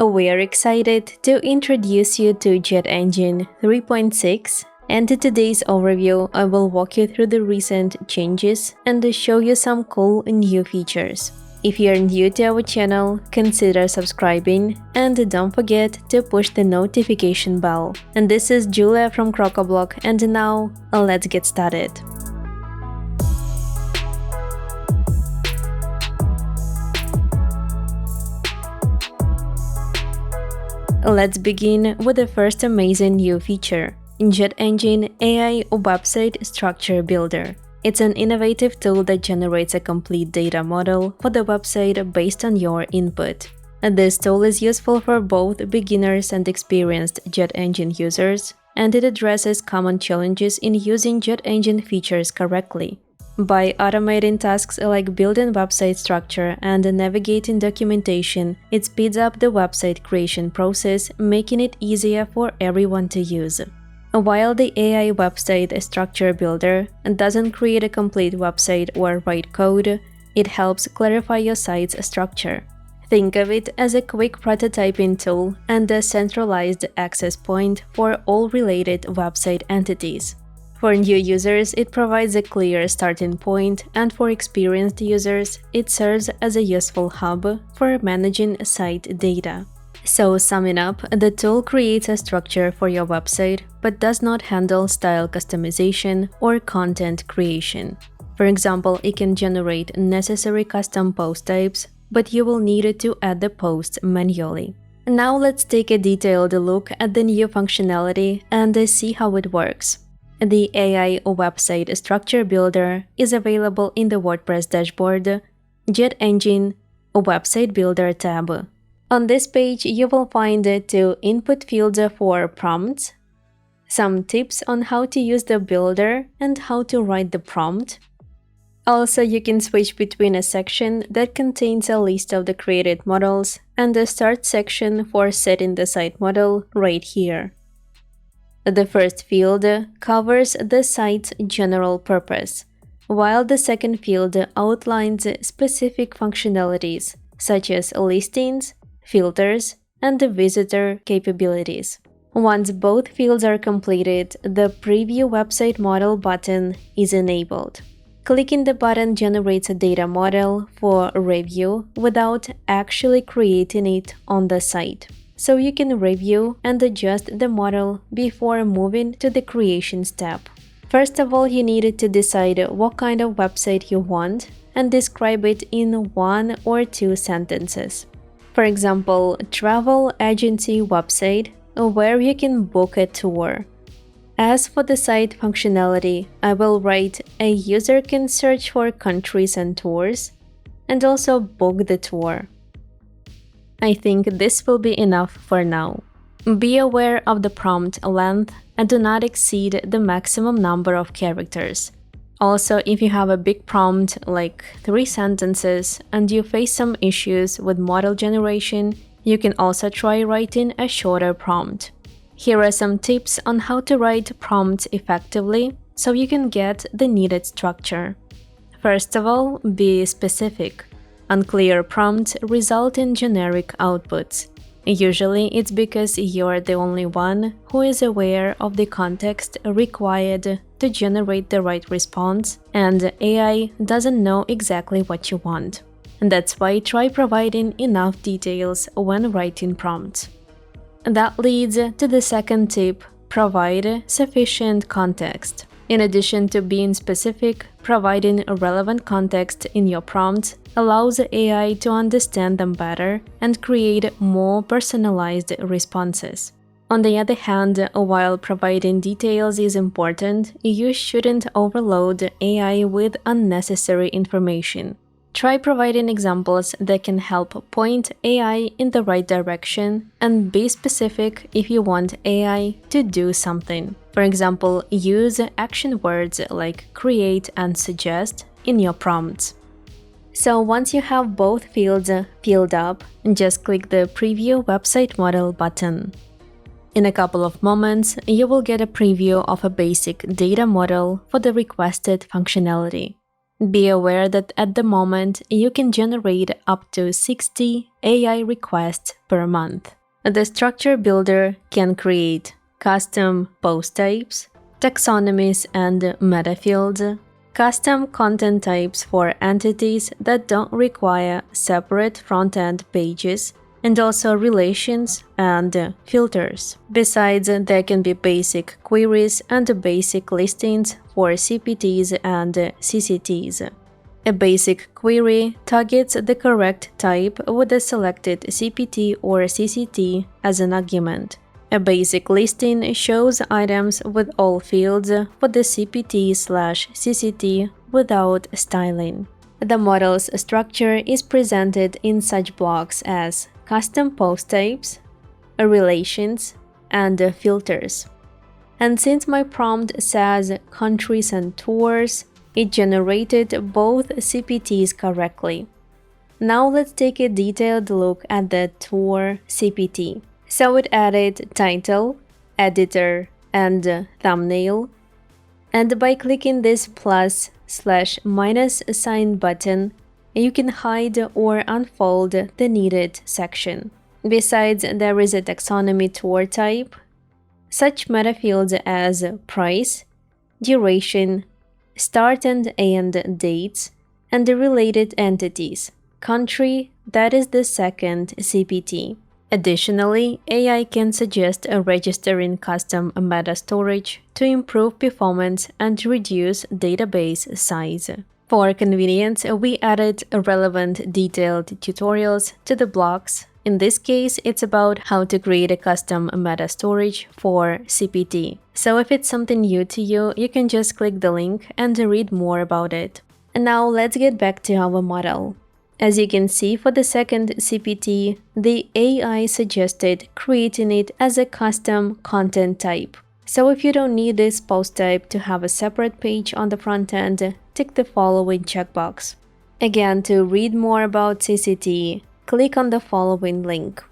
We are excited to introduce you to JetEngine 3.6, and in today's overview, I will walk you through the recent changes and show you some cool new features. If you are new to our channel, consider subscribing and don't forget to push the notification bell. And this is Julia from Crocoblock, and now let's get started. Let's begin with the first amazing new feature, JetEngine AI Website Structure Builder. It's an innovative tool that generates a complete data model for the website based on your input. And this tool is useful for both beginners and experienced JetEngine users, and it addresses common challenges in using JetEngine features correctly. By automating tasks like building website structure and navigating documentation, it speeds up the website creation process, making it easier for everyone to use. While the AI Website Structure Builder doesn't create a complete website or write code, it helps clarify your site's structure. Think of it as a quick prototyping tool and a centralized access point for all related website entities. For new users, it provides a clear starting point, and for experienced users, it serves as a useful hub for managing site data. So, summing up, the tool creates a structure for your website, but does not handle style customization or content creation. For example, it can generate necessary custom post types, but you will need to add the posts manually. Now let's take a detailed look at the new functionality and see how it works. The AI Website Structure Builder is available in the WordPress dashboard, JetEngine Website Builder tab. On this page, you will find two input fields for prompts, some tips on how to use the builder and how to write the prompt. Also, you can switch between a section that contains a list of the created models and the start section for setting the site model right here. The first field covers the site's general purpose, while the second field outlines specific functionalities such as listings, filters, and the visitor capabilities. Once both fields are completed, the Preview Website Model button is enabled. Clicking the button generates a data model for review without actually creating it on the site. So you can review and adjust the model before moving to the creation step. First of all, you need to decide what kind of website you want and describe it in 1 or 2 sentences. For example, travel agency website where you can book a tour. As for the site functionality, I will write a user can search for countries and tours and also book the tour. I think this will be enough for now. Be aware of the prompt length and do not exceed the maximum number of characters. Also, if you have a big prompt like 3 sentences and you face some issues with model generation, you can also try writing a shorter prompt. Here are some tips on how to write prompts effectively so you can get the needed structure. First of all, be specific. Unclear prompts result in generic outputs. Usually, it's because you're the only one who is aware of the context required to generate the right response, and AI doesn't know exactly what you want. That's why try providing enough details when writing prompts. That leads to the second tip: provide sufficient context. In addition to being specific, providing relevant context in your prompts allows AI to understand them better and create more personalized responses. On the other hand, while providing details is important, you shouldn't overload AI with unnecessary information. Try providing examples that can help point AI in the right direction, and be specific if you want AI to do something. For example, use action words like create and suggest in your prompts. So once you have both fields filled up, just click the Preview Website Model button. In a couple of moments, you will get a preview of a basic data model for the requested functionality. Be aware that at the moment, you can generate up to 60 AI requests per month. The structure builder can create custom post types, taxonomies and meta fields, custom content types for entities that don't require separate front-end pages, and also relations and filters. Besides, there can be basic queries and basic listings for CPTs and CCTs. A basic query targets the correct type with the selected CPT or CCT as an argument. A basic listing shows items with all fields for the CPT/CCT without styling. The model's structure is presented in such blocks as custom post types, relations, and filters. And since my prompt says countries and tours, it generated both CPTs correctly. Now let's take a detailed look at the tour CPT. So it added title, editor, and thumbnail. And by clicking this +/- sign button, you can hide or unfold the needed section. Besides, there is a taxonomy tour type. Such meta fields as price, duration, start and end dates, and the related entities. Country, that is the second CPT. Additionally, AI can suggest registering custom meta storage to improve performance and reduce database size. For convenience, we added relevant detailed tutorials to the blocks. In this case, it's about how to create a custom meta storage for CPT. So if it's something new to you, you can just click the link and read more about it. And now let's get back to our model. As you can see, for the second CPT, the AI suggested creating it as a custom content type. So if you don't need this post type to have a separate page on the front end, tick the following checkbox. Again, to read more about CCT, click on the following link.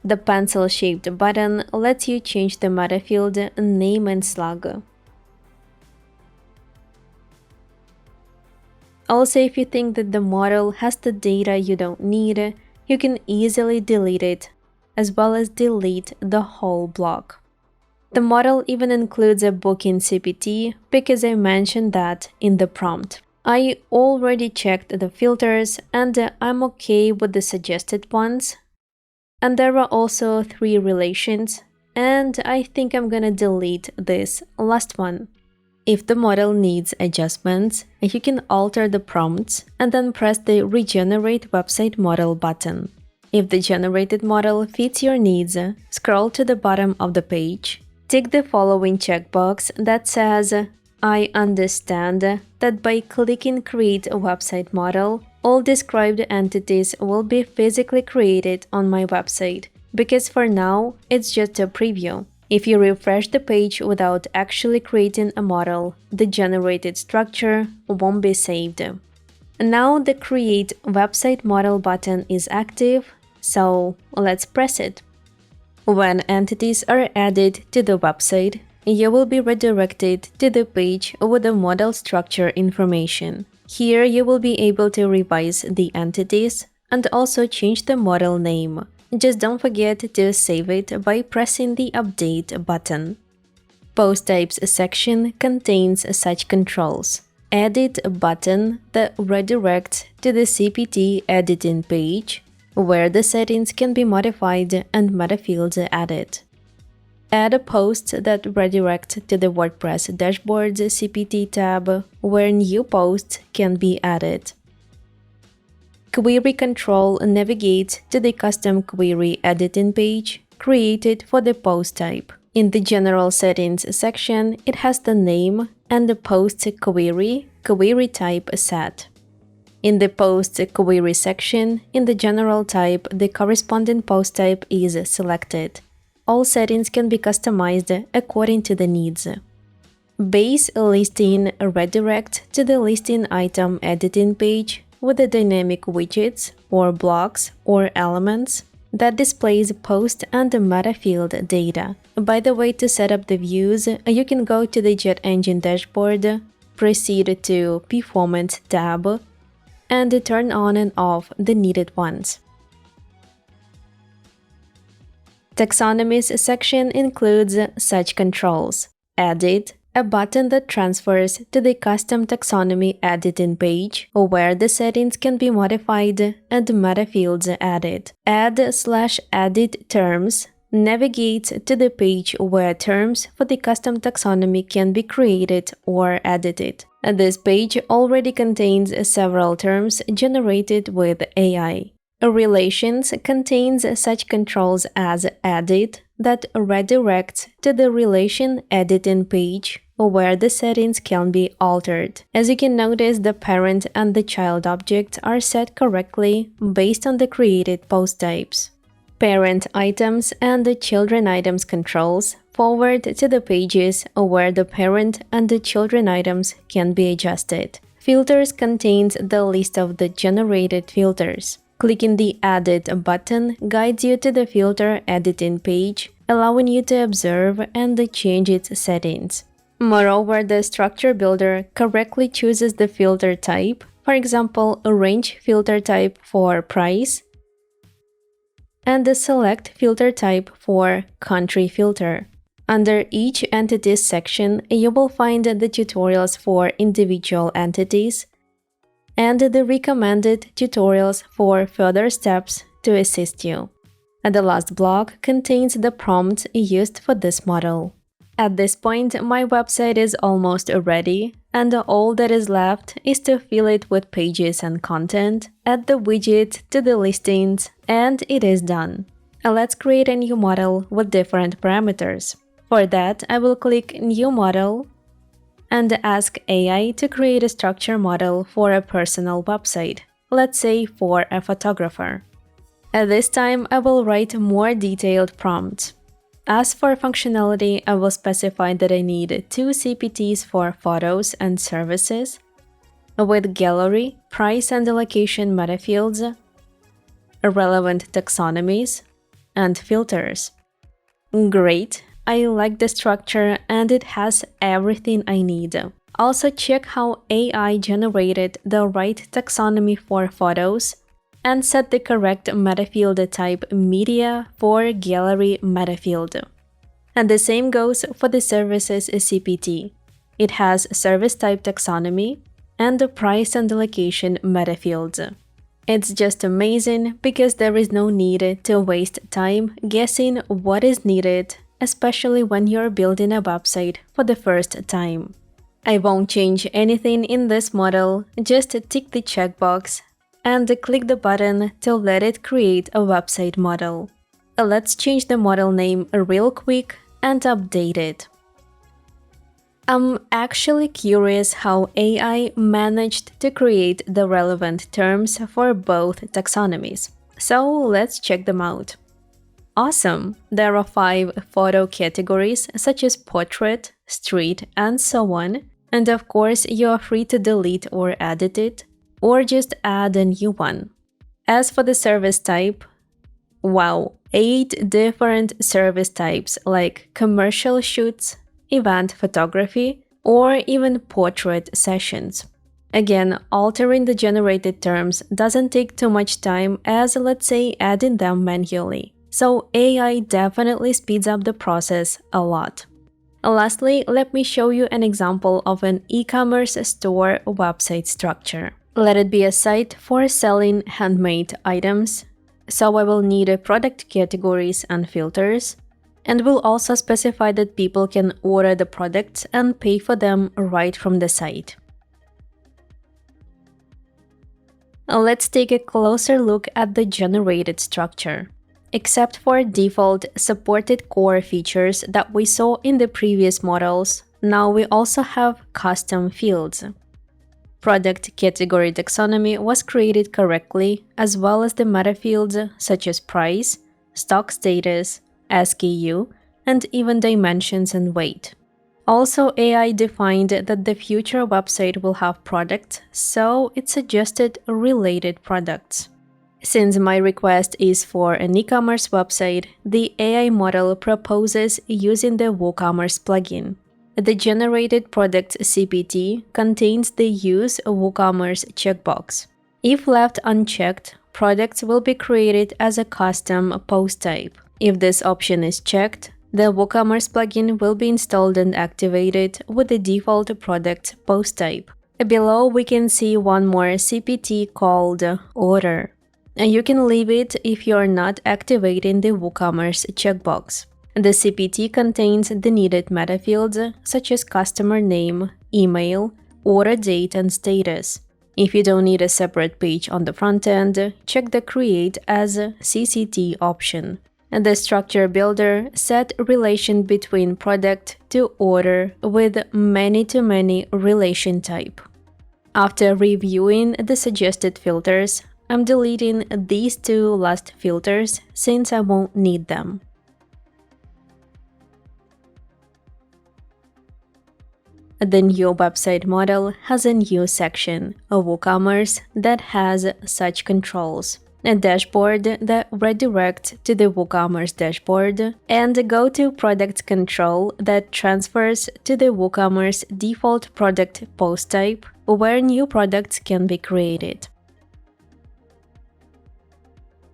The pencil-shaped button lets you change the meta field name and slug. Also, if you think that the model has the data you don't need, you can easily delete it, as well as delete the whole block. The model even includes a booking CPT because I mentioned that in the prompt. I already checked the filters and I'm okay with the suggested ones. And there are also 3 relations, and I think I'm gonna delete this last one. If the model needs adjustments, you can alter the prompts and then press the Regenerate Website Model button. If the generated model fits your needs, scroll to the bottom of the page. Tick the following checkbox that says, I understand that by clicking Create a Website Model, all described entities will be physically created on my website, because for now, it's just a preview. If you refresh the page without actually creating a model, the generated structure won't be saved. Now the Create Website Model button is active, so let's press it. When entities are added to the website, you will be redirected to the page with the model structure information. Here you will be able to revise the entities and also change the model name. Just don't forget to save it by pressing the Update button. Post Types section contains such controls. Edit button that redirects to the CPT editing page, where the settings can be modified and meta fields added. Add a post that redirects to the WordPress dashboard's CPT tab, where new posts can be added. Query control navigates to the custom query editing page created for the post type. In the General Settings section, it has the name and the post query type set. In the Post Query section, in the General type, the corresponding post type is selected. All settings can be customized according to the needs. Base listing redirect to the listing item editing page with the dynamic widgets or blocks or elements that displays post and meta field data. By the way, to set up the views, you can go to the JetEngine dashboard, proceed to Performance tab, and turn on and off the needed ones. Taxonomies section includes such controls: Edit, a button that transfers to the custom taxonomy editing page, where the settings can be modified and meta fields added. Add/edit terms navigates to the page where terms for the custom taxonomy can be created or edited. This page already contains several terms generated with AI. Relations contains such controls as Edit that redirects to the relation editing page where the settings can be altered. As you can notice, the parent and the child objects are set correctly based on the created post types. Parent items and the children items controls forward to the pages where the parent and the children items can be adjusted. Filters contains the list of the generated filters. Clicking the Edit button guides you to the filter editing page, allowing you to observe and change its settings. Moreover, the structure builder correctly chooses the filter type, for example, a range filter type for price, and the select filter type for country filter. Under each entities section, you will find the tutorials for individual entities and the recommended tutorials for further steps to assist you. And the last block contains the prompts used for this model. At this point, my website is almost ready, and all that is left is to fill it with pages and content, add the widget to the listings, and it is done. Let's create a new model with different parameters. For that, I will click New Model and ask AI to create a structure model for a personal website, let's say for a photographer. At this time, I will write more detailed prompts. As for functionality, I will specify that I need 2 CPTs for photos and services, with gallery, price and location meta fields, relevant taxonomies, and filters. Great! I like the structure and it has everything I need. Also check how AI generated the right taxonomy for photos and set the correct meta field type media for gallery meta field. And the same goes for the services CPT. It has service type taxonomy and the price and location meta fields. It's just amazing because there is no need to waste time guessing what is needed, especially when you're building a website for the first time. I won't change anything in this model, just tick the checkbox and click the button to let it create a website model. Let's change the model name real quick and update it. I'm actually curious how AI managed to create the relevant terms for both taxonomies. So let's check them out. Awesome! There are 5 photo categories such as portrait, street, and so on. And of course, you are free to delete or edit it, or just add a new one. As for the service type, wow, 8 different service types like commercial shoots, event photography, or even portrait sessions. Again, altering the generated terms doesn't take too much time as, let's say, adding them manually. So AI definitely speeds up the process a lot. Lastly, let me show you an example of an e-commerce store website structure. Let it be a site for selling handmade items, so I will need product categories and filters, and will also specify that people can order the products and pay for them right from the site. Let's take a closer look at the generated structure. Except for default supported core features that we saw in the previous models, now we also have custom fields. Product category taxonomy was created correctly, as well as the meta fields such as price, stock status, SKU, and even dimensions and weight. Also, AI defined that the future website will have products, so it suggested related products. Since my request is for an e-commerce website, the AI model proposes using the WooCommerce plugin. The generated product CPT contains the Use WooCommerce checkbox. If left unchecked, products will be created as a custom post type. If this option is checked, the WooCommerce plugin will be installed and activated with the default product post type. Below, we can see one more CPT called Order. And you can leave it if you are not activating the WooCommerce checkbox. The CPT contains the needed meta fields such as customer name, email, order date, and status. If you don't need a separate page on the front end, check the Create as CCT option. And the structure builder set relation between product to order with many-to-many relation type. After reviewing the suggested filters, I'm deleting these two last filters since I won't need them. The new website model has a new section, a WooCommerce, that has such controls: a dashboard that redirects to the WooCommerce dashboard, and a go-to product control that transfers to the WooCommerce default product post type, where new products can be created.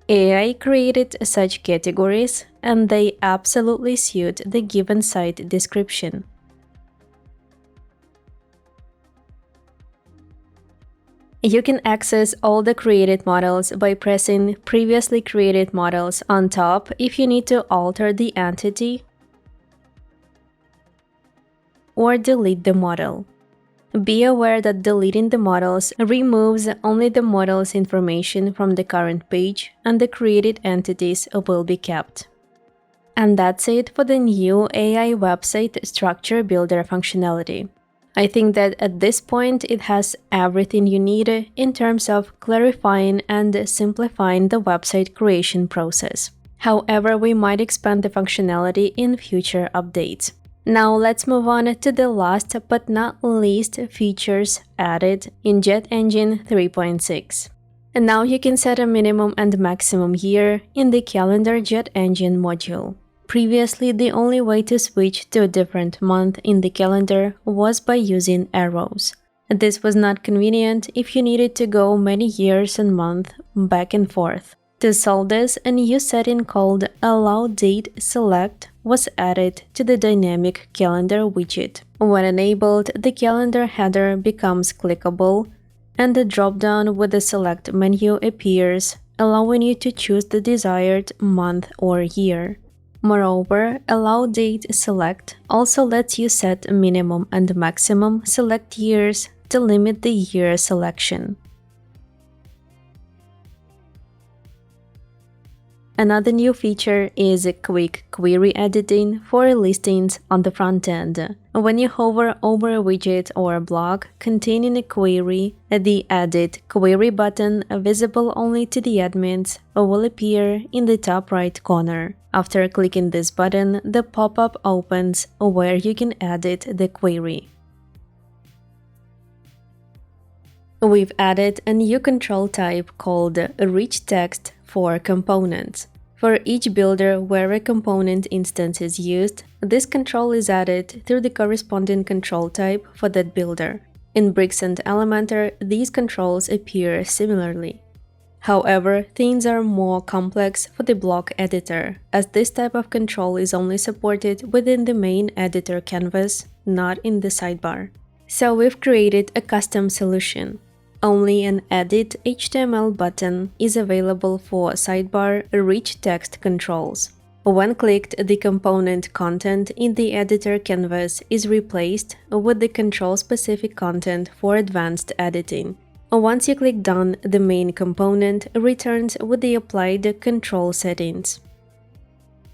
AI created such categories, and they absolutely suit the given site description. You can access all the created models by pressing Previously Created Models on top if you need to alter the entity or delete the model. Be aware that deleting the models removes only the model's information from the current page, and the created entities will be kept. And that's it for the new AI website structure builder functionality. I think that at this point it has everything you need in terms of clarifying and simplifying the website creation process. However, we might expand the functionality in future updates. Now let's move on to the last but not least features added in JetEngine 3.6. And now you can set a minimum and maximum year in the Calendar JetEngine module. Previously, the only way to switch to a different month in the calendar was by using arrows. This was not convenient if you needed to go many years and months back and forth. To solve this, a new setting called Allow Date Select was added to the dynamic calendar widget. When enabled, the calendar header becomes clickable, and the drop-down with the Select menu appears, allowing you to choose the desired month or year. Moreover, Allow Date Select also lets you set minimum and maximum select years to limit the year selection. Another new feature is quick query editing for listings on the front end. When you hover over a widget or a block containing a query, the Edit Query button, visible only to the admins, will appear in the top right corner. After clicking this button, the pop-up opens where you can edit the query. We've added a new control type called Rich Text for components. For each builder where a component instance is used, this control is added through the corresponding control type for that builder. In Bricks and Elementor, these controls appear similarly. However, things are more complex for the block editor, as this type of control is only supported within the main editor canvas, not in the sidebar. So we've created a custom solution. Only an Edit HTML button is available for sidebar rich text controls. When clicked, the component content in the editor canvas is replaced with the control-specific content for advanced editing. Once you click Done, the main component returns with the applied control settings.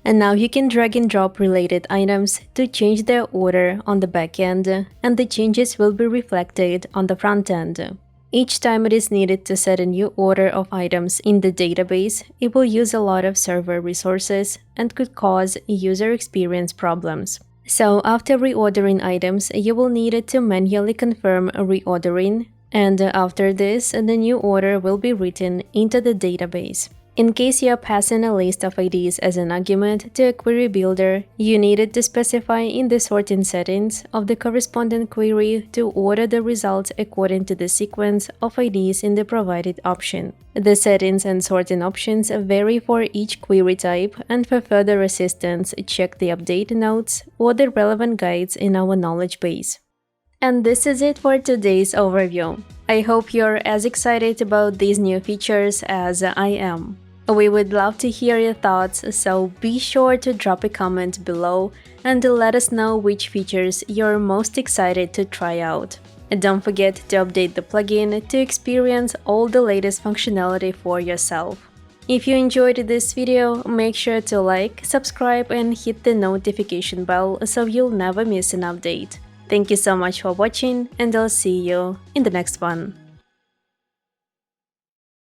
And now you can drag and drop related items to change their order on the back end, and the changes will be reflected on the front end. Each time it is needed to set a new order of items in the database, it will use a lot of server resources and could cause user experience problems. So after reordering items, you will need to manually confirm reordering, and after this, the new order will be written into the database. In case you are passing a list of IDs as an argument to a query builder, you needed to specify in the sorting settings of the corresponding query to order the results according to the sequence of IDs in the provided option. The settings and sorting options vary for each query type, and for further assistance, check the update notes or the relevant guides in our knowledge base. And this is it for today's overview. I hope you're as excited about these new features as I am. We would love to hear your thoughts, so be sure to drop a comment below and let us know which features you're most excited to try out. And don't forget to update the plugin to experience all the latest functionality for yourself. If you enjoyed this video, make sure to like, subscribe, and hit the notification bell so you'll never miss an update. Thank you so much for watching, and I'll see you in the next one.